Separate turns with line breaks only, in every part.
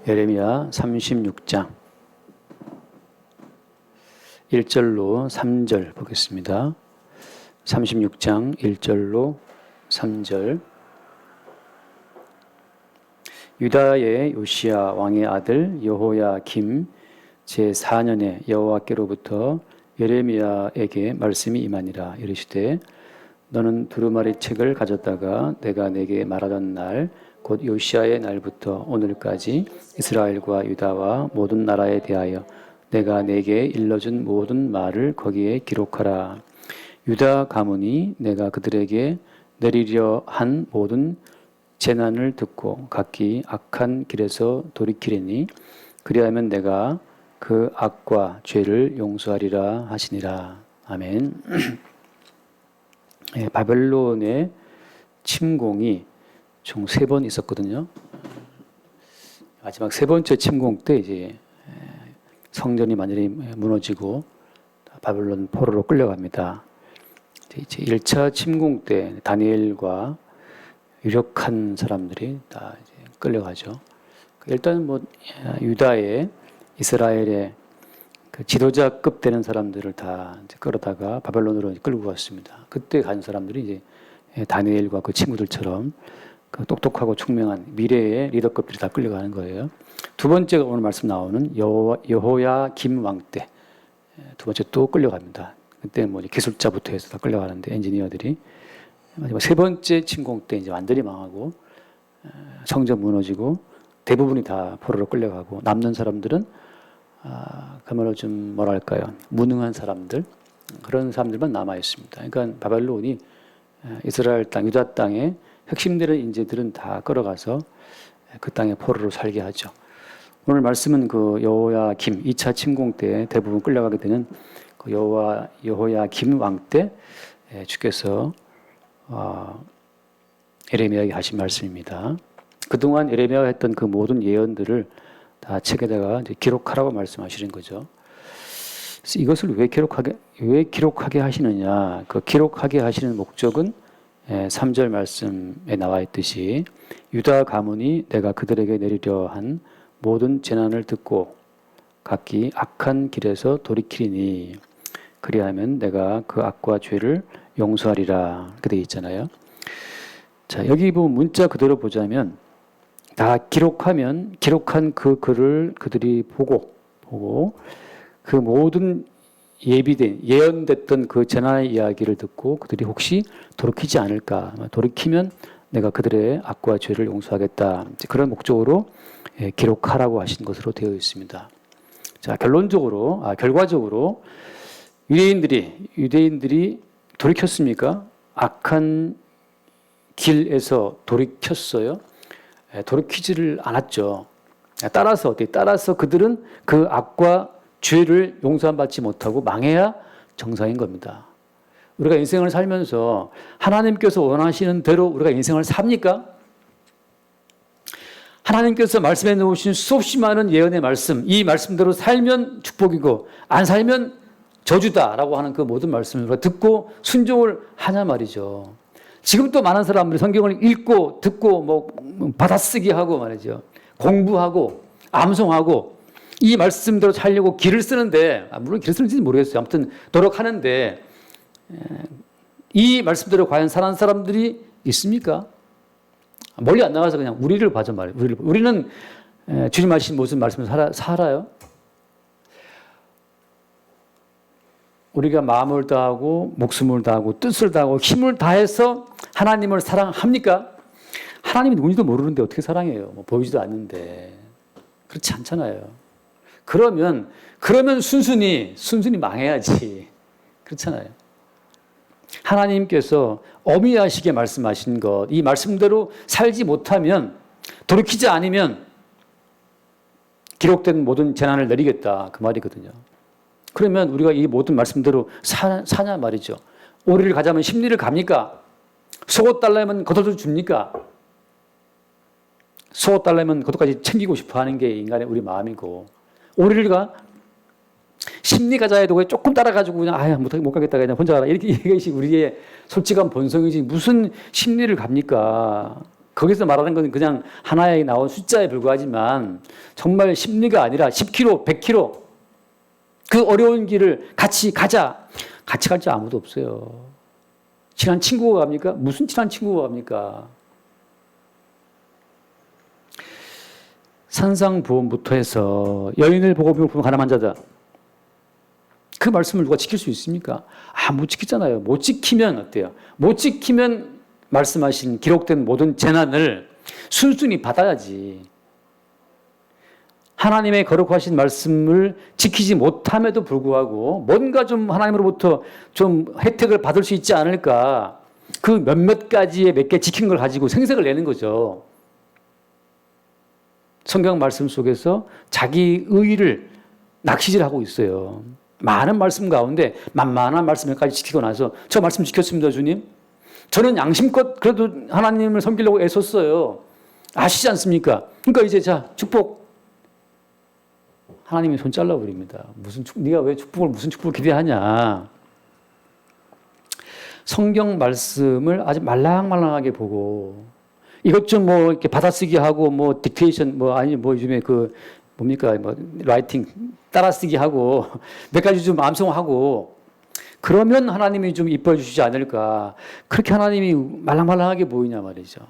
예레미야 36장 1절로 3절 보겠습니다. 36장 1절로 3절. 유다의 요시야 왕의 아들 여호야김 제4년에 여호와께로부터 예레미야에게 말씀이 임하니라. 이르시되 너는 두루마리 책을 가졌다가 내가 내게 말하던 날 곧 요시야의 날부터 오늘까지 이스라엘과 유다와 모든 나라에 대하여 내가 내게 일러준 모든 말을 거기에 기록하라. 유다 가문이 내가 그들에게 내리려 한 모든 재난을 듣고 각기 악한 길에서 돌이키리니 그리하면 내가 그 악과 죄를 용서하리라 하시니라. 아멘. 바벨론의 침공이 총 3번 있었거든요. 마지막 3번째 침공 때 이제 성전이 완전히 무너지고 바벨론 포로로 끌려갑니다. 이제 1차 침공 때 다니엘과 유력한 사람들이 다 이제 끌려가죠. 일단 유다의 이스라엘의 그 지도자급 되는 사람들을 다 이제 끌어다가 바벨론으로 끌고 갔습니다. 그때 간 사람들이 이제 다니엘과 그 친구들처럼 그 똑똑하고 총명한 미래의 리더급들이 다 끌려가는 거예요. 두 번째가 오늘 말씀 나오는 여호야김 왕 때 두 번째 또 끌려갑니다. 그때 기술자부터 해서 다 끌려가는데 엔지니어들이 마지막 세 번째 침공 때 이제 완전히 망하고 성전 무너지고 대부분이 다 포로로 끌려가고 남는 사람들은 그야말로 좀 뭐랄까요, 무능한 사람들, 그런 사람들만 남아 있습니다. 그러니까 바벨론이 이스라엘 땅, 유다 땅에 핵심되는 인재들은 다 끌어가서 그 땅에 포로로 살게 하죠. 오늘 말씀은 그 여호야김 2차 침공 때 대부분 끌려가게 되는 그 여호야김 왕 때 주께서 예레미야에게 하신 말씀입니다. 그동안 예레미야가 했던 그 모든 예언들을 다 책에다가 이제 기록하라고 말씀하시는 거죠. 그래서 이것을 왜 기록하게 하시느냐? 그 기록하게 하시는 목적은 3절 말씀에 나와 있듯이 유다 가문이 내가 그들에게 내리려 한 모든 재난을 듣고 각기 악한 길에서 돌이키리니 그리하면 내가 그 악과 죄를 용서하리라. 그렇게 되어 있잖아요. 자, 여기 보면 문자 그대로 보자면 다 기록한 그 글을 그들이 보고 그 모든 예언됐던 그 재난의 이야기를 듣고 그들이 혹시 돌이키지 않을까, 돌이키면 내가 그들의 악과 죄를 용서하겠다, 그런 목적으로 기록하라고 하신 것으로 되어 있습니다. 자, 결과적으로 유대인들이 돌이켰습니까? 악한 길에서 돌이켰어요? 돌이키지를 않았죠. 따라서 그들은 그 악과 죄를 용서받지 못하고 망해야 정상인 겁니다. 우리가 인생을 살면서 하나님께서 원하시는 대로 우리가 인생을 삽니까? 하나님께서 말씀해 놓으신 수없이 많은 예언의 말씀, 이 말씀대로 살면 축복이고 안 살면 저주다라고 하는 그 모든 말씀을 우리가 듣고 순종을 하냐 말이죠. 지금 또 많은 사람들이 성경을 읽고 듣고 받아쓰기 하고 말이죠. 공부하고 암송하고 이 말씀대로 살려고 길을 쓰는데, 물론 길을 쓰는지는 모르겠어요. 아무튼 노력하는데 이 말씀대로 과연 사는 사람들이 있습니까? 멀리 안 나가서 그냥 우리를 봐줘 말이에요. 우리는 주님 하신 무슨 말씀을 살아요? 우리가 마음을 다하고 목숨을 다하고 뜻을 다하고 힘을 다해서 하나님을 사랑합니까? 하나님이 누군지도 모르는데 어떻게 사랑해요? 보이지도 않는데. 그렇지 않잖아요. 그러면 순순히 망해야지. 그렇잖아요. 하나님께서 어미하시게 말씀하신 것, 이 말씀대로 살지 못하면, 돌이키지 않으면 기록된 모든 재난을 내리겠다, 그 말이거든요. 그러면 우리가 이 모든 말씀대로 사냐 말이죠. 오리를 가자면 십리를 갑니까? 속옷 달라면 겉옷을 줍니까? 속옷 달라면 겉옷까지 챙기고 싶어 하는 게 인간의 우리 마음이고, 오리를 가? 심리 가자 해도 조금 따라가지고 그냥 못 가겠다 그냥 혼자 가라, 이렇게 이것이 우리의 솔직한 본성이지 무슨 심리를 갑니까? 거기서 말하는 건 그냥 하나에 나온 숫자에 불과하지만 정말 심리가 아니라 10km, 100km 그 어려운 길을 같이 가자. 같이 갈 줄 아무도 없어요. 친한 친구가 갑니까? 무슨 친한 친구가 갑니까? 산상보험부터 해서 여인을 보고 배고픈 가난한 자다. 그 말씀을 누가 지킬 수 있습니까? 못 지키잖아요. 못 지키면 어때요? 못 지키면 말씀하신 기록된 모든 재난을 순순히 받아야지. 하나님의 거룩하신 말씀을 지키지 못함에도 불구하고 뭔가 좀 하나님으로부터 좀 혜택을 받을 수 있지 않을까. 그 몇몇 가지의 몇 개 지킨 걸 가지고 생색을 내는 거죠. 성경 말씀 속에서 자기 의의를 낚시질하고 있어요. 많은 말씀 가운데 만만한 말씀까지 지키고 나서 저 말씀 지켰습니다, 주님. 저는 양심껏 그래도 하나님을 섬기려고 애썼어요. 아시지 않습니까? 그러니까 이제 자 축복. 하나님이 손 잘라버립니다. 네가 왜 무슨 축복을 기대하냐. 성경 말씀을 아주 말랑말랑하게 보고 이것 좀 뭐 이렇게 받아쓰기 하고 뭐 딕테이션 요즘에 그 뭡니까 라이팅 따라쓰기 하고 몇 가지 좀 암송하고 그러면 하나님이 좀 이뻐해 주시지 않을까. 그렇게 하나님이 말랑말랑하게 보이냐 말이죠.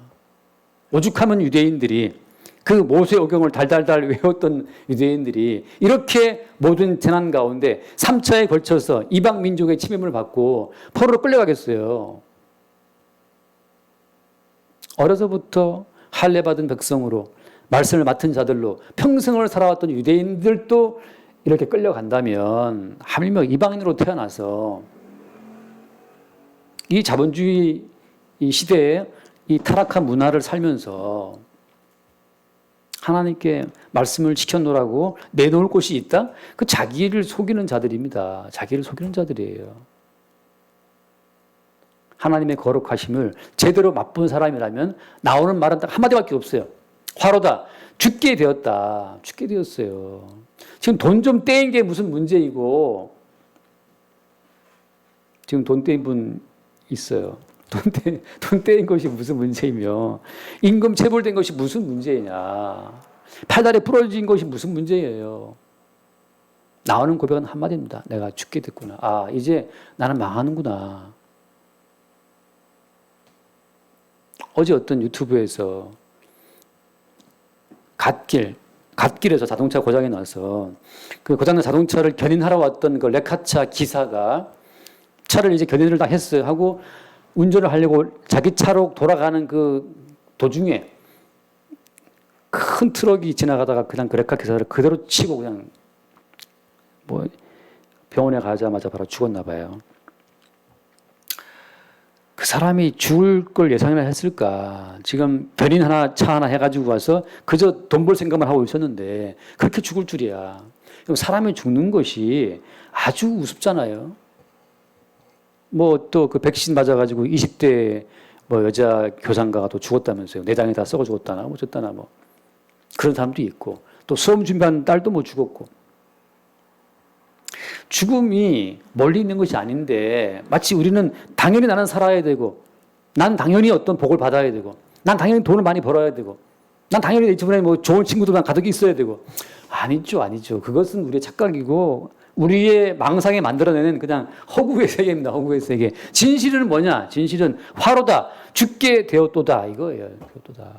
오죽하면 유대인들이 그 모세오경을 달달달 외웠던 유대인들이 이렇게 모든 재난 가운데 3차에 걸쳐서 이방 민족의 침입을 받고 포로로 끌려가겠어요. 어려서부터 할례받은 백성으로 말씀을 맡은 자들로 평생을 살아왔던 유대인들도 이렇게 끌려간다면 하물며 이방인으로 태어나서 이 자본주의 이 시대에 이 타락한 문화를 살면서 하나님께 말씀을 지켜놓으라고 내놓을 곳이 있다? 그 자기를 속이는 자들입니다. 자기를 속이는 자들이에요. 하나님의 거룩하심을 제대로 맛본 사람이라면 나오는 말은 딱 한마디밖에 없어요. 화로다. 죽게 되었다. 죽게 되었어요. 지금 돈 좀 떼인 게 무슨 문제이고 지금 돈 떼인 분 있어요. 돈 떼인 것이 무슨 문제이며 임금 체불된 것이 무슨 문제이냐. 팔다리 부러진 것이 무슨 문제예요. 나오는 고백은 한마디입니다. 내가 죽게 됐구나. 이제 나는 망하는구나. 어제 어떤 유튜브에서 갓길에서 자동차 고장이 나서 그 고장난 자동차를 견인하러 왔던 그 레카차 기사가 차를 이제 견인을 다 했어요. 하고 운전을 하려고 자기 차로 돌아가는 그 도중에 큰 트럭이 지나가다가 그냥 그 레카 기사를 그대로 치고 그냥 병원에 가자마자 바로 죽었나 봐요. 그 사람이 죽을 걸 예상이나 했을까? 지금 견인 하나, 차 하나 해가지고 와서 그저 돈 벌 생각만 하고 있었는데 그렇게 죽을 줄이야. 사람이 죽는 것이 아주 우습잖아요. 또 그 백신 맞아가지고 20대 여자 교장가가 또 죽었다면서요. 내장이 다 썩어 죽었다나 어쨌다나 그런 사람도 있고 또 수험 준비한 딸도 죽었고. 죽음이 멀리 있는 것이 아닌데 마치 우리는 당연히 나는 살아야 되고 난 당연히 어떤 복을 받아야 되고 난 당연히 돈을 많이 벌어야 되고 난 당연히 내 주변에 좋은 친구들만 가득 있어야 되고 아니죠. 그것은 우리의 착각이고 우리의 망상에 만들어내는 그냥 허구의 세계입니다. 허구의 세계. 진실은 뭐냐? 진실은 화로다. 죽게 되었도다. 이거예요. 되었도다.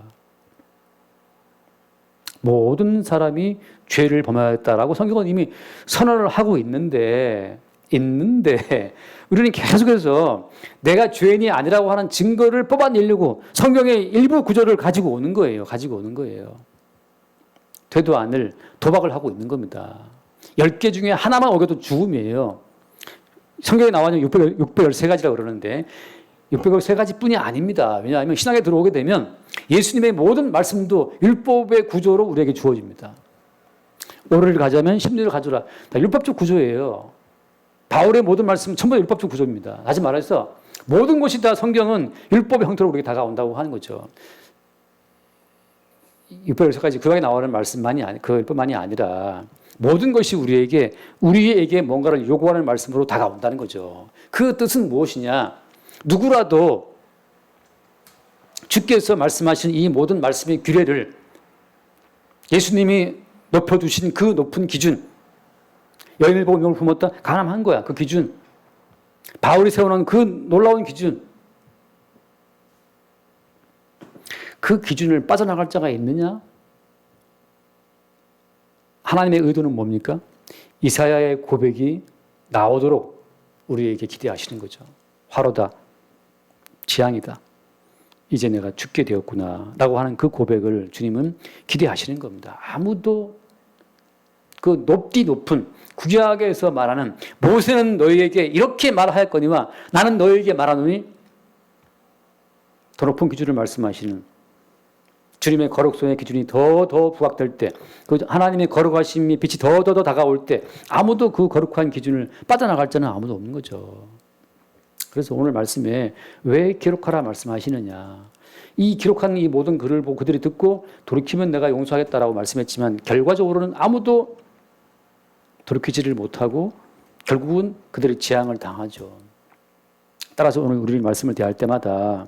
모든 사람이 죄를 범하였다라고 성경은 이미 선언을 하고 있는데 우리는 계속해서 내가 죄인이 아니라고 하는 증거를 뽑아내려고 성경의 일부 구절을 가지고 오는 거예요. 되도 않을 도박을 하고 있는 겁니다. 10개 중에 하나만 어겨도 죽음이에요. 성경에 나와는 613가지라고 그러는데 613가지 뿐이 아닙니다. 왜냐하면 신학에 들어오게 되면 예수님의 모든 말씀도 율법의 구조로 우리에게 주어집니다. 오를 가자면 심리를 가져라. 다 율법적 구조예요. 바울의 모든 말씀은 전부 다 율법적 구조입니다. 다시 말해서 모든 것이 다 성경은 율법의 형태로 우리에게 다가온다고 하는 거죠. 613가지 그 안에 나오는 말씀만이 그 율법만이 아니라 모든 것이 우리에게 뭔가를 요구하는 말씀으로 다가온다는 거죠. 그 뜻은 무엇이냐? 누구라도 주께서 말씀하신 이 모든 말씀의 규례를 예수님이 높여두신 그 높은 기준, 여인을 보고 명을 품었다, 가늠한 거야. 그 기준, 바울이 세워놓은 그 놀라운 기준, 그 기준을 빠져나갈 자가 있느냐? 하나님의 의도는 뭡니까? 이사야의 고백이 나오도록 우리에게 기대하시는 거죠. 화로다, 재앙이다, 이제 내가 죽게 되었구나 라고 하는 그 고백을 주님은 기대하시는 겁니다. 아무도 그 높디 높은 구약에서 말하는 모세는 너희에게 이렇게 말하였거니와 나는 너희에게 말하노니, 더 높은 기준을 말씀하시는 주님의 거룩성의 기준이 더 부각될 때, 그 하나님의 거룩하심이 빛이 더 다가올 때 아무도 그 거룩한 기준을 빠져나갈 자는 아무도 없는 거죠. 그래서 오늘 말씀에 왜 기록하라 말씀하시느냐. 이 기록한 이 모든 글을 보고 그들이 듣고 돌이키면 내가 용서하겠다라고 말씀했지만 결과적으로는 아무도 돌이키지를 못하고 결국은 그들이 재앙을 당하죠. 따라서 오늘 우리 말씀을 대할 때마다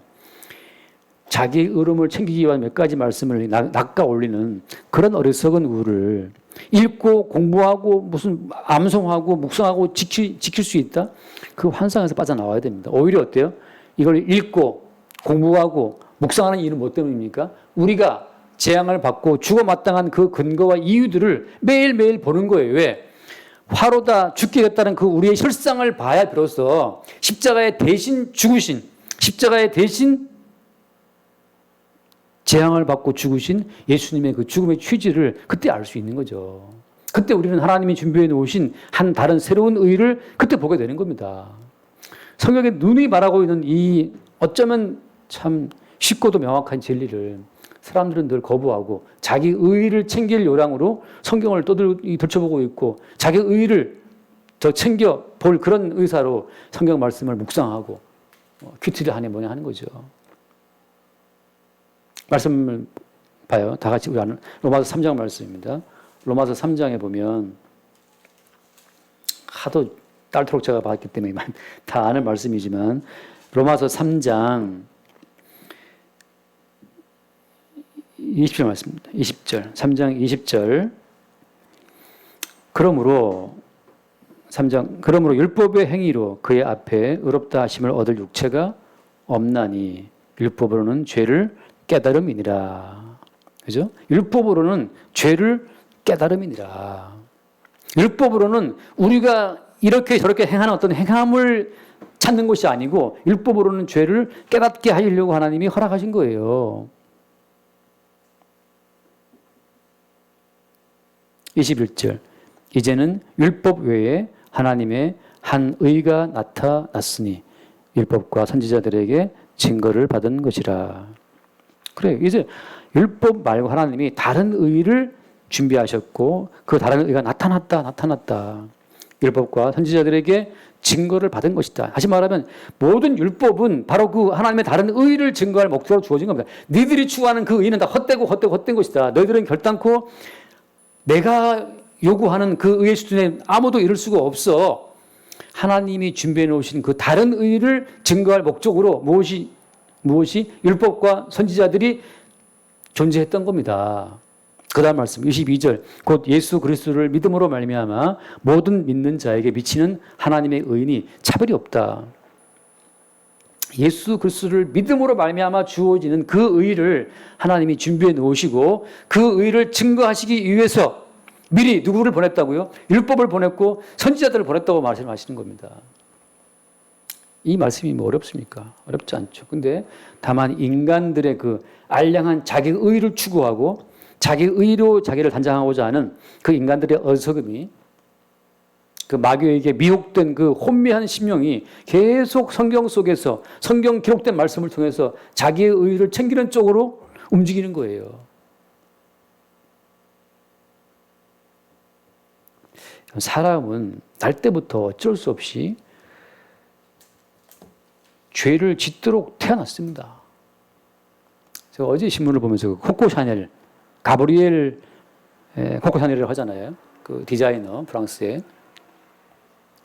자기 의름을 챙기기 위한 몇 가지 말씀을 낚아 올리는 그런 어리석은 우를 읽고 공부하고 무슨 암송하고 묵상하고 지킬 수 있다? 그 환상에서 빠져나와야 됩니다. 오히려 어때요? 이걸 읽고 공부하고 묵상하는 이유는 뭐 때문입니까? 우리가 재앙을 받고 죽어 마땅한 그 근거와 이유들을 매일매일 보는 거예요. 왜? 화로다 죽게 됐다는 그 우리의 실상을 봐야 비로소 십자가에 대신 죽으신, 십자가에 대신 재앙을 받고 죽으신 예수님의 그 죽음의 취지를 그때 알 수 있는 거죠. 그때 우리는 하나님이 준비해 놓으신 한 다른 새로운 의를 그때 보게 되는 겁니다. 성경에 눈이 말하고 있는 이 어쩌면 참 쉽고도 명확한 진리를 사람들은 늘 거부하고 자기 의의를 챙길 요량으로 성경을 들춰보고 있고 자기 의의를 더 챙겨 볼 그런 의사로 성경 말씀을 묵상하고 큐티를 하네 뭐냐 하는 거죠. 말씀을 봐요. 다 같이 우리 아는 로마서 3장 말씀입니다. 로마서 3장에 보면 하도 딸토록 제가 봤기 때문에 다 아는 말씀이지만 로마서 3장 20절 말씀입니다. 20절. 3장 20절. 그러므로 율법의 행위로 그의 앞에 의롭다 하심을 얻을 육체가 없나니 율법으로는 죄를 깨달음이니라. 그죠? 율법으로는 죄를 깨달음이니라. 율법으로는 우리가 이렇게 저렇게 행하는 어떤 행함을 찾는 것이 아니고 율법으로는 죄를 깨닫게 하려고 하나님이 허락하신 거예요. 21절. 이제는 율법 외에 하나님의 한 의가 나타났으니 율법과 선지자들에게 증거를 받은 것이라. 그래, 이제 율법 말고 하나님이 다른 의를 준비하셨고 그 다른 의가 나타났다. 율법과 선지자들에게 증거를 받은 것이다. 다시 말하면 모든 율법은 바로 그 하나님의 다른 의를 증거할 목적으로 주어진 겁니다. 너희들이 추구하는 그 의는 다 헛된 것이다. 너희들은 결단코 내가 요구하는 그 의의 수준에 아무도 이룰 수가 없어. 하나님이 준비해 놓으신 그 다른 의를 증거할 목적으로 무엇이 율법과 선지자들이 존재했던 겁니다. 그 다음 말씀 22절. 곧 예수 그리스도를 믿음으로 말미암아 모든 믿는 자에게 미치는 하나님의 의인이 차별이 없다. 예수 그리스도를 믿음으로 말미암아 주어지는 그 의를 하나님이 준비해 놓으시고 그 의를 증거하시기 위해서 미리 누구를 보냈다고요? 율법을 보냈고 선지자들을 보냈다고 말씀하시는 겁니다. 이 말씀이 뭐 어렵습니까? 어렵지 않죠. 근데 다만 인간들의 그 알량한 자기 의를 추구하고 자기 의로 자기를 단장하고자 하는 그 인간들의 어리석음이, 그 마귀에게 미혹된 그 혼미한 심령이 계속 성경 속에서 성경 기록된 말씀을 통해서 자기의 의를 챙기는 쪽으로 움직이는 거예요. 사람은 날 때부터 어쩔 수 없이 죄를 짓도록 태어났습니다. 제가 어제 신문을 보면서 코코 샤넬, 가브리엘 코코 샤넬이라고 하잖아요. 그 디자이너, 프랑스의.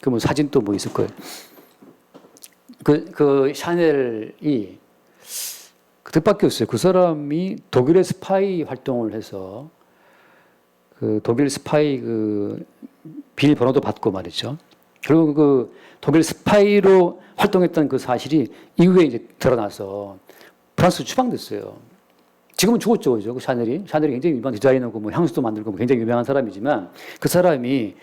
그 뭐 사진 또 뭐 있을 거예요. 그 샤넬이 뜻밖의 없어요. 그 사람이 독일의 스파이 활동을 해서 그 독일 스파이 그 비밀번호도 받고 말이죠. 그리고 그 독일 스파이로 활동했던 그 사실이 이후에 이제 드러나서 프랑스 추방됐어요. 지금은 죽었죠, 그죠? 그 샤넬이 굉장히 유명한 디자이너고 뭐 향수도 만들고 뭐 굉장히 유명한 사람이지만 그 사람이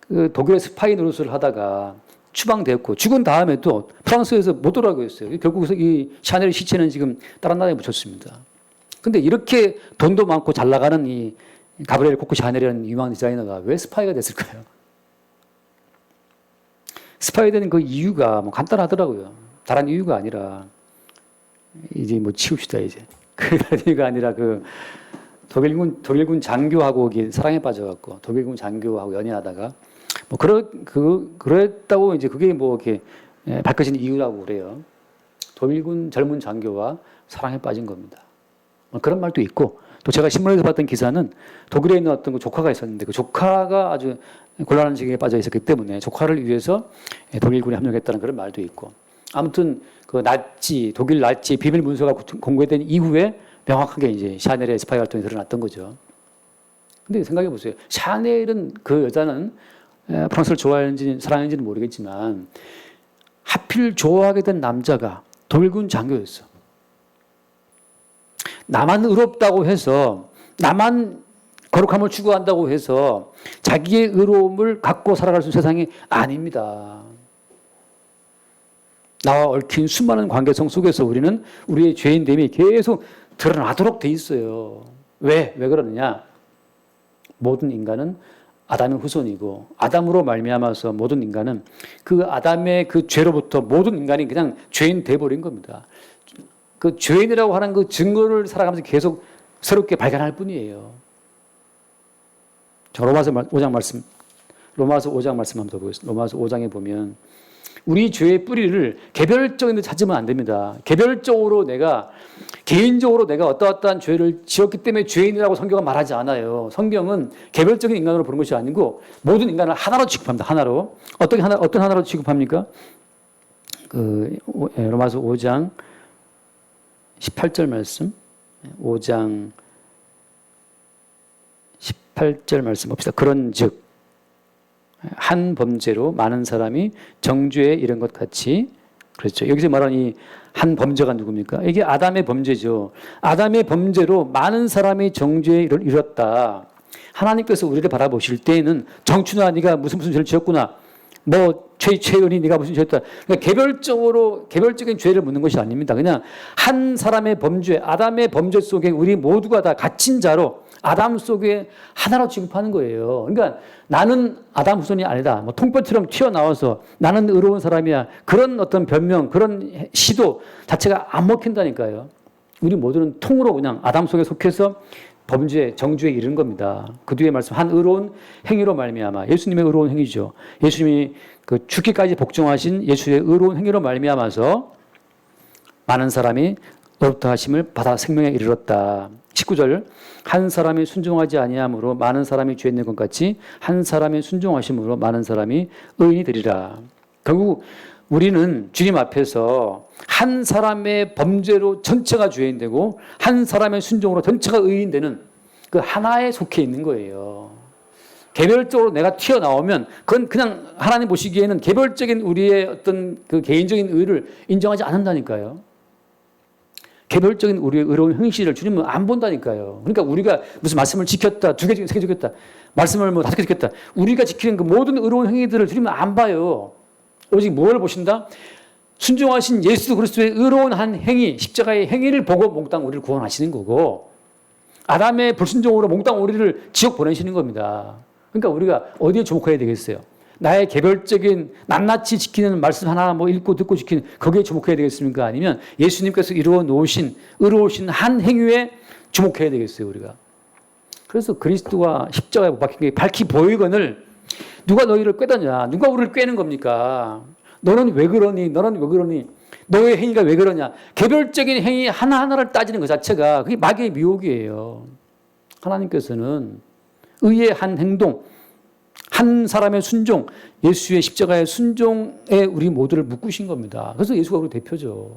그 독일의 스파이 노릇을 하다가 추방되었고 죽은 다음에도 프랑스에서 못 돌아가고 있어요. 결국 이 샤넬의 시체는 지금 다른 나라에 묻혔습니다. 근데 이렇게 돈도 많고 잘 나가는 이 가브리엘 코코 샤넬이라는 유명한 디자이너가 왜 스파이가 됐을까요? 스파이 되는 그 이유가 뭐 간단하더라고요. 다른 이유가 아니라 이제 뭐 치웁시다 이제. 그 이유가 아니라 그 독일군 장교하고 사랑에 빠져갖고 독일군 장교하고 연애하다가 뭐 그랬다고 이제 그게 뭐 이렇게 밝혀진 이유라고 그래요. 독일군 젊은 장교와 사랑에 빠진 겁니다. 뭐 그런 말도 있고 또 제가 신문에서 봤던 기사는 독일에 있는 어떤 그 조카가 있었는데 그 조카가 아주 곤란한 지경에 빠져 있었기 때문에 조카를 위해서 독일군에 합류했다는 그런 말도 있고 아무튼 그 독일 나치 비밀 문서가 공개된 이후에 명확하게 이제 샤넬의 스파이 활동이 드러났던 거죠. 근데 생각해 보세요. 샤넬은 그 여자는 프랑스를 좋아하는지 사랑하는지는 모르겠지만 하필 좋아하게 된 남자가 독일군 장교였어. 나만 의롭다고 해서 나만 거룩함을 추구한다고 해서 자기의 의로움을 갖고 살아갈 수 있는 세상이 아닙니다. 나와 얽힌 수많은 관계성 속에서 우리는 우리의 죄인됨이 계속 드러나도록 돼 있어요. 왜 그러느냐? 모든 인간은 아담의 후손이고 아담으로 말미암아서 모든 인간은 그 아담의 그 죄로부터 모든 인간이 그냥 죄인 돼버린 겁니다. 그 죄인이라고 하는 그 증거를 살아가면서 계속 새롭게 발견할 뿐이에요. 자, 로마서 5장 말씀 한번 더 보겠습니다. 로마서 5장에 보면 우리 죄의 뿌리를 개별적인 데 찾으면 안 됩니다. 개별적으로 개인적으로 내가 어떠한 죄를 지었기 때문에 죄인이라고 성경은 말하지 않아요. 성경은 개별적인 인간으로 보는 것이 아니고 모든 인간을 하나로 취급합니다. 하나로. 어떤 하나로 취급합니까? 로마서 5장 18절 말씀. 5장 18절 말씀 봅시다. 그런즉 한 범죄로 많은 사람이 정죄에 이른 것 같이 그렇죠. 여기서 말하는 이 한 범죄가 누굽니까? 이게 아담의 범죄죠. 아담의 범죄로 많은 사람이 정죄에 이르렀다. 하나님께서 우리를 바라보실 때에는 정춘아 네가 무슨 죄를 지었구나. 뭐 최은희 네가 무슨 죄였다. 그러니까 개별적인 죄를 묻는 것이 아닙니다. 그냥 한 사람의 범죄, 아담의 범죄 속에 우리 모두가 다 갇힌 자로 아담 속에 하나로 취급하는 거예요. 그러니까 나는 아담 후손이 아니다. 뭐 통뼈처럼 튀어나와서 나는 의로운 사람이야. 그런 어떤 변명, 그런 시도 자체가 안 먹힌다니까요. 우리 모두는 통으로 그냥 아담 속에 속해서 범죄, 정죄에 이르는 겁니다. 그 뒤에 말씀 한 의로운 행위로 말미암아 예수님의 의로운 행위죠. 예수님이 그 죽기까지 복종하신 예수의 의로운 행위로 말미암아서 많은 사람이 의롭다 하심을 받아 생명에 이르렀다. 19절 한 사람이 순종하지 아니함으로 많은 사람이 죄 있는 것 같이 한 사람이 순종하심으로 많은 사람이 의인이 되리라. 결국 우리는 주님 앞에서 한 사람의 범죄로 전체가 죄인 되고 한 사람의 순종으로 전체가 의인 되는 그 하나에 속해 있는 거예요. 개별적으로 내가 튀어나오면 그건 그냥 하나님 보시기에는 개별적인 우리의 어떤 그 개인적인 의를 인정하지 않는다니까요. 개별적인 우리의 의로운 행실을 주님은 안 본다니까요. 그러니까 우리가 무슨 말씀을 지켰다, 2개 지켰다, 3개 지켰다, 말씀을 뭐 5개 지켰다. 우리가 지키는 그 모든 의로운 행위들을 주님은 안 봐요. 오직 뭘 보신다? 순종하신 예수 그리스도의 의로운 한 행위, 십자가의 행위를 보고 몽땅 우리를 구원하시는 거고 아담의 불순종으로 몽땅 우리를 지옥 보내시는 겁니다. 그러니까 우리가 어디에 주목해야 되겠어요? 나의 개별적인 낱낱이 지키는 말씀 하나 뭐 읽고 듣고 지키는 거기에 주목해야 되겠습니까? 아니면 예수님께서 이루어 놓으신 의로우신 한 행위에 주목해야 되겠어요, 우리가. 그래서 그리스도가 십자가에 못 박힌 게 밝히 보이거늘 누가 너희를 꾀더냐? 누가 우리를 꾀는 겁니까? 너는 왜 그러니? 너는 왜 그러니? 너의 행위가 왜 그러냐? 개별적인 행위 하나하나를 따지는 것 자체가 그게 마귀의 미혹이에요. 하나님께서는 의의 한 행동, 한 사람의 순종, 예수의 십자가의 순종에 우리 모두를 묶으신 겁니다. 그래서 예수가 우리 대표죠.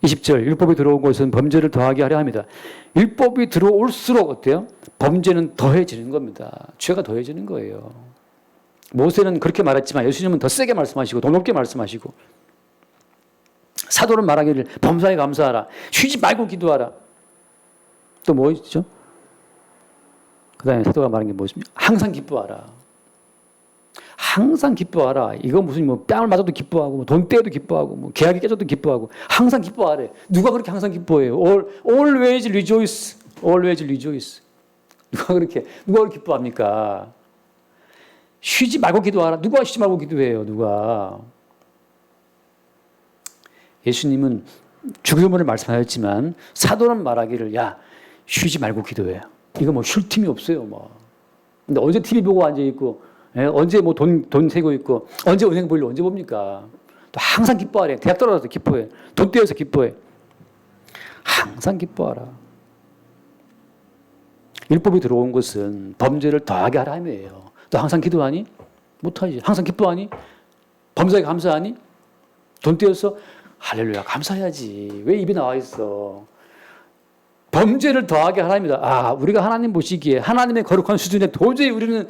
20절 율법이 들어온 것은 범죄를 더하게 하려 합니다. 율법이 들어올수록 어때요? 범죄는 더해지는 겁니다. 죄가 더해지는 거예요. 모세는 그렇게 말했지만 예수님은 더 세게 말씀하시고 더 높게 말씀하시고 사도는 말하기를 범사에 감사하라. 쉬지 말고 기도하라. 또 뭐 있죠? 그 다음에 사도가 말한 게 뭐습니까? 항상 기뻐하라. 항상 기뻐하라. 이거 무슨 뭐 뺨을 맞아도 기뻐하고 뭐 돈 떼도 기뻐하고 뭐 계약이 깨져도 기뻐하고 항상 기뻐하래. 누가 그렇게 항상 기뻐해요? Always rejoice. Always rejoice. 누가 그렇게 기뻐합니까? 쉬지 말고 기도하라. 누가 쉬지 말고 기도해요? 누가? 예수님은 죽음을 말씀하셨지만 사도는 말하기를 야 쉬지 말고 기도해. 이거 뭐 쉴 틈이 없어요. 뭐. 근데 언제 TV 보고 앉아 있고, 언제 뭐 돈 세고 있고, 언제 은행 볼일 언제 봅니까? 또 항상 기뻐하래. 대학 떨어져서 기뻐해. 돈 떼어서 기뻐해. 항상 기뻐하라. 율법이 들어온 것은 범죄를 더하게 하라 함이에요. 또 항상 기도하니? 못하지. 항상 기뻐하니? 범사에 감사하니? 돈 떼어서 할렐루야 감사해야지. 왜 입에 나와 있어? 범죄를 더하게 하랍니다. 아, 우리가 하나님 보시기에 하나님의 거룩한 수준에 도저히 우리는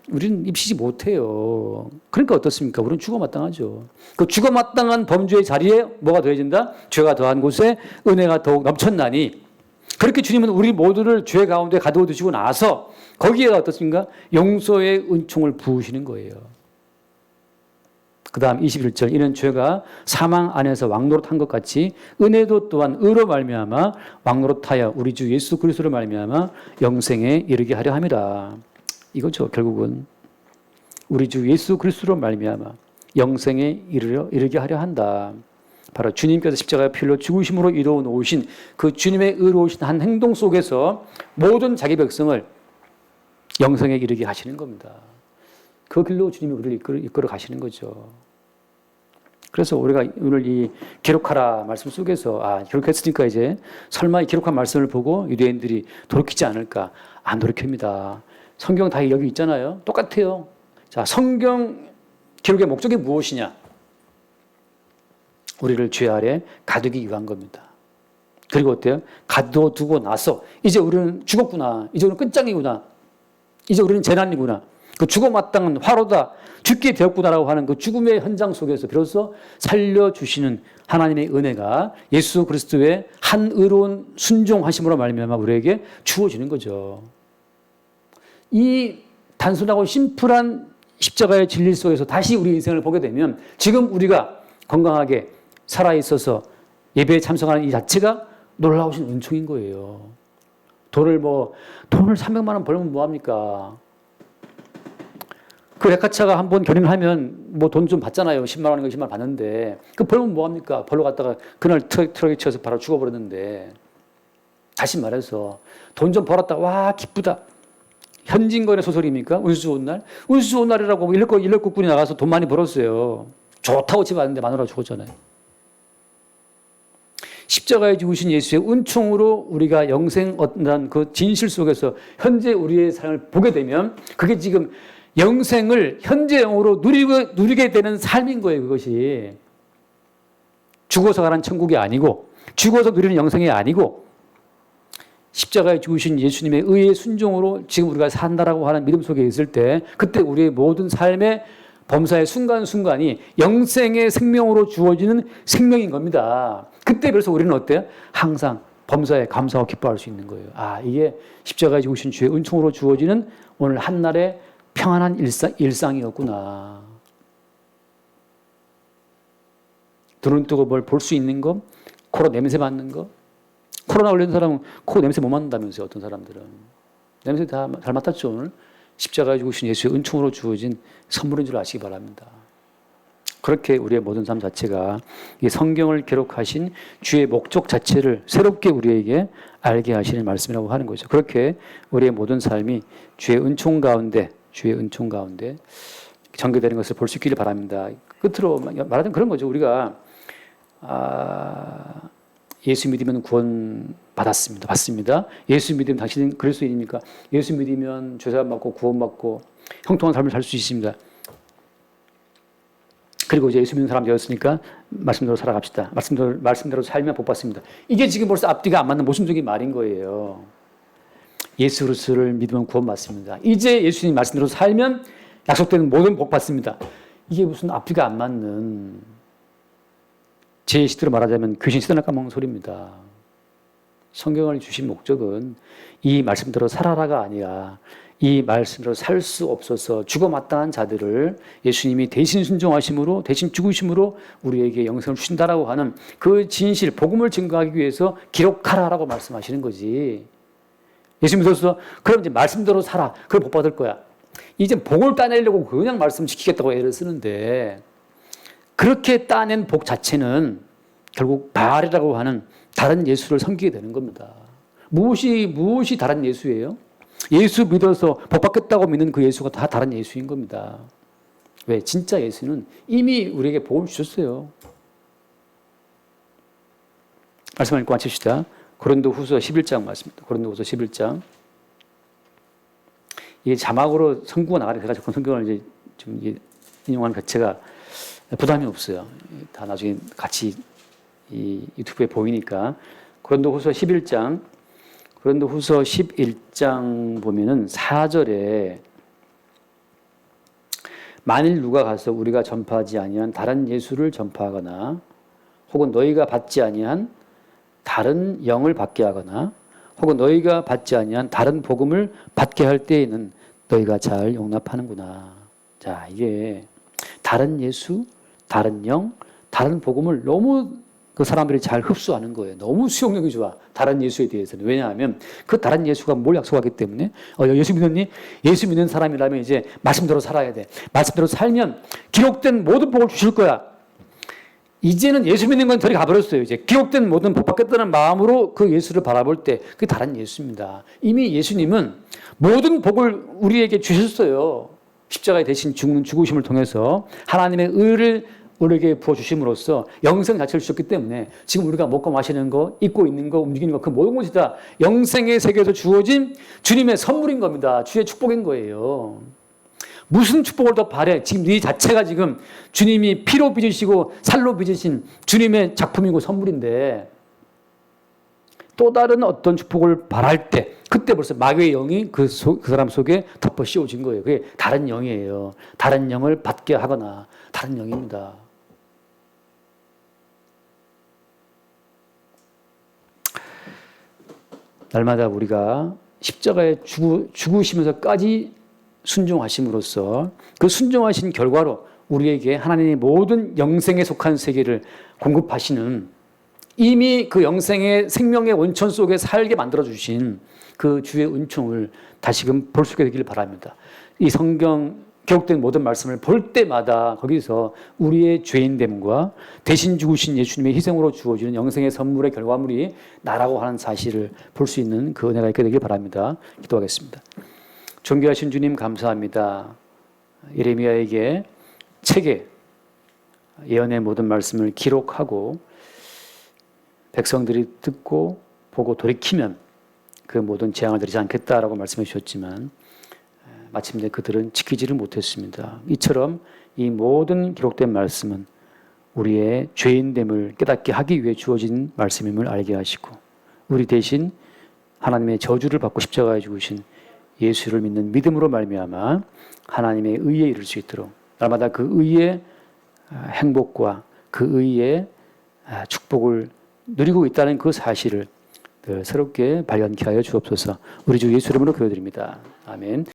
우리는 입히지 못해요. 그러니까 어떻습니까? 우리는 죽어마땅하죠. 그 죽어마땅한 범죄의 자리에 뭐가 더해진다? 죄가 더한 곳에 은혜가 더욱 넘쳤나니 그렇게 주님은 우리 모두를 죄 가운데 가두어 두시고 나서 거기에 어떻습니까? 용서의 은총을 부으시는 거예요. 그 다음 21절 이는 죄가 사망 안에서 왕노릇한 것 같이 은혜도 또한 의로 말미암아 왕노릇하여 우리 주 예수 그리스도로 말미암아 영생에 이르게 하려 함이라. 이거죠. 결국은 우리 주 예수 그리스도로 말미암아 영생에 이르게 하려 한다. 바로 주님께서 십자가의 피로 죽으심으로 이루어 놓으신 그 주님의 의로우신 한 행동 속에서 모든 자기 백성을 영생에 이르게 하시는 겁니다. 그 길로 주님이 우리를 이끌어 가시는 거죠. 그래서 우리가 오늘 이 기록하라 말씀 속에서 기록했으니까 이제 설마 이 기록한 말씀을 보고 유대인들이 돌이키지 않을까? 안 돌이킵니다. 성경 다 여기 있잖아요. 똑같아요. 자, 성경 기록의 목적이 무엇이냐? 우리를 죄 아래 가두기 위한 겁니다. 그리고 어때요? 가둬두고 나서 이제 우리는 죽었구나. 이제 우리는 끝장이구나. 이제 우리는 재난이구나. 그 죽어마땅한 화로다. 죽게 되었구나라고 하는 그 죽음의 현장 속에서 비로소 살려주시는 하나님의 은혜가 예수 그리스도의 한 의로운 순종하심으로 말미암아 우리에게 주어지는 거죠. 이 단순하고 심플한 십자가의 진리 속에서 다시 우리 인생을 보게 되면 지금 우리가 건강하게 살아있어서 예배에 참석하는 이 자체가 놀라우신 은총인 거예요. 돈을 300만 원 벌면 뭐합니까? 그 레카차가 한번 결혼을 하면 뭐 돈 좀 받잖아요. 10만 원인가 20만 원 받는데 그 벌면 뭐합니까? 벌러 갔다가 그날 트럭에 치여서 바로 죽어버렸는데 다시 말해서 돈 좀 벌었다. 와 기쁘다. 현진건의 소설입니까? 운수 좋은 날? 운수 좋은 날이라고 일렬국군이 나가서 돈 많이 벌었어요. 좋다고 집 왔는데 마누라가 죽었잖아요. 십자가에 죽으신 예수의 은총으로 우리가 영생 얻는 그 진실 속에서 현재 우리의 삶을 보게 되면 그게 지금 영생을 현재형으로 누리게 되는 삶인 거예요. 그것이 죽어서 가는 천국이 아니고 죽어서 누리는 영생이 아니고 십자가에 죽으신 예수님의 의의 순종으로 지금 우리가 산다라고 하는 믿음 속에 있을 때 그때 우리의 모든 삶의 범사의 순간순간이 영생의 생명으로 주어지는 생명인 겁니다. 그때 그래서 우리는 어때요? 항상 범사에 감사하고 기뻐할 수 있는 거예요. 이게 십자가에 죽으신 주의 은총으로 주어지는 오늘 한날의 평안한 일상이었구나. 눈을 뜨고 뭘 볼 수 있는 거, 코로 냄새 맡는 거. 코로나 걸린 사람은 코 냄새 못 맡는다면서요. 어떤 사람들은. 냄새 다 잘 맡았죠. 오늘. 십자가에 죽으신 예수의 은총으로 주어진 선물인 줄 아시기 바랍니다. 그렇게 우리의 모든 삶 자체가 이 성경을 기록하신 주의 목적 자체를 새롭게 우리에게 알게 하시는 말씀이라고 하는 거죠. 그렇게 우리의 모든 삶이 주의 은총 가운데 전개되는 것을 볼 수 있기를 바랍니다. 끝으로 말하자면 그런 거죠. 우리가 예수 믿으면 구원 받습니다. 예수 믿으면 당신은 그리스도인입니까? 예수 믿으면 죄사함 받고 구원 받고 형통한 삶을 살 수 있습니다. 그리고 이제 예수 믿는 사람 되었으니까 말씀대로 살아갑시다. 말씀대로 살면 복 받습니다. 이게 지금 벌써 앞뒤가 안 맞는 모순적인 말인 거예요. 예수 그리스도를 믿으면 구원받습니다. 이제 예수님 말씀대로 살면 약속되는 모든 복 받습니다. 이게 무슨 앞뒤가 안 맞는, 제 시대로 말하자면 귀신 시대나 까먹는 소리입니다. 성경을 주신 목적은 이 말씀대로 살아라가 아니라 이 말씀대로 살 수 없어서 죽어마땅한 자들을 예수님이 대신 순종하심으로, 대신 죽으심으로 우리에게 영생을 주신다라고 하는 그 진실, 복음을 증거하기 위해서 기록하라라고 말씀하시는 거지. 예수 믿어서 그럼 이제 말씀대로 살아, 그걸 복 받을 거야. 이제 복을 따내려고 그냥 말씀 지키겠다고 애를 쓰는데, 그렇게 따낸 복 자체는 결국 바알이라고 하는 다른 예수를 섬기게 되는 겁니다. 무엇이 다른 예수예요? 예수 믿어서 복 받겠다고 믿는 그 예수가 다 다른 예수인 겁니다. 왜? 진짜 예수는 이미 우리에게 복을 주셨어요. 말씀을 읽고 마칩시다. 고린도후서 11장 말씀입니다. 고린도후서 11장. 이게 자막으로 성구가 나가게 돼가지고 성경을 이제 좀 인용하는 자체가 부담이 없어요. 다 나중에 같이 이 유튜브에 보이니까. 고린도후서 11장. 고린도후서 11장 보면은 4절에 만일 누가 가서 우리가 전파하지 아니한 다른 예수를 전파하거나 혹은 너희가 받지 아니한 다른 영을 받게 하거나 혹은 너희가 받지 아니한 다른 복음을 받게 할 때에는 너희가 잘 용납하는구나. 자, 이게 다른 예수, 다른 영, 다른 복음을 너무 그 사람들이 잘 흡수하는 거예요. 너무 수용력이 좋아. 다른 예수에 대해서는. 왜냐하면 그 다른 예수가 뭘 약속하기 때문에 예수 믿었니? 예수 믿는 사람이라면 이제 말씀대로 살아야 돼. 말씀대로 살면 기록된 모든 복을 주실 거야. 이제는 예수 믿는 건 저리 가버렸어요. 이제 기록된 모든 복 받겠다는 마음으로 그 예수를 바라볼 때 그게 다른 예수입니다. 이미 예수님은 모든 복을 우리에게 주셨어요. 십자가에 대신 죽으심을 통해서 하나님의 의를 우리에게 부어주심으로써 영생 자체를 주셨기 때문에 지금 우리가 먹고 마시는 거, 입고 있는 거, 움직이는 거, 그 모든 것이 다 영생의 세계에서 주어진 주님의 선물인 겁니다. 주의 축복인 거예요. 무슨 축복을 더 바래? 지금 이 자체가 지금 주님이 피로 빚으시고 살로 빚으신 주님의 작품이고 선물인데 또 다른 어떤 축복을 바랄 때 그때 벌써 마귀의 영이 그 사람 속에 덮어 씌워진 거예요. 그게 다른 영이에요. 다른 영을 받게 하거나 다른 영입니다. 날마다 우리가 십자가에 죽으시면서까지 순종하심으로써 그 순종하신 결과로 우리에게 하나님의 모든 영생에 속한 세계를 공급하시는 이미 그 영생의 생명의 원천 속에 살게 만들어주신 그 주의 은총을 다시금 볼 수 있게 되기를 바랍니다. 이 성경 기록된 모든 말씀을 볼 때마다 거기서 우리의 죄인됨과 대신 죽으신 예수님의 희생으로 주어지는 영생의 선물의 결과물이 나라고 하는 사실을 볼 수 있는 그 은혜가 있게 되길 바랍니다. 기도하겠습니다. 존귀하신 주님 감사합니다. 예레미야에게 책에 예언의 모든 말씀을 기록하고 백성들이 듣고 보고 돌이키면 그 모든 재앙을 들이지 않겠다라고 말씀해 주셨지만 마침내 그들은 지키지를 못했습니다. 이처럼 이 모든 기록된 말씀은 우리의 죄인됨을 깨닫게 하기 위해 주어진 말씀임을 알게 하시고 우리 대신 하나님의 저주를 받고 십자가에 죽으신 예수를 믿는 믿음으로 말미암아 하나님의 의에 이를 수 있도록 날마다 그 의의 행복과 그 의의 축복을 누리고 있다는 그 사실을 새롭게 발견케 하여 주옵소서. 우리 주 예수 이름으로 기도드립니다. 아멘.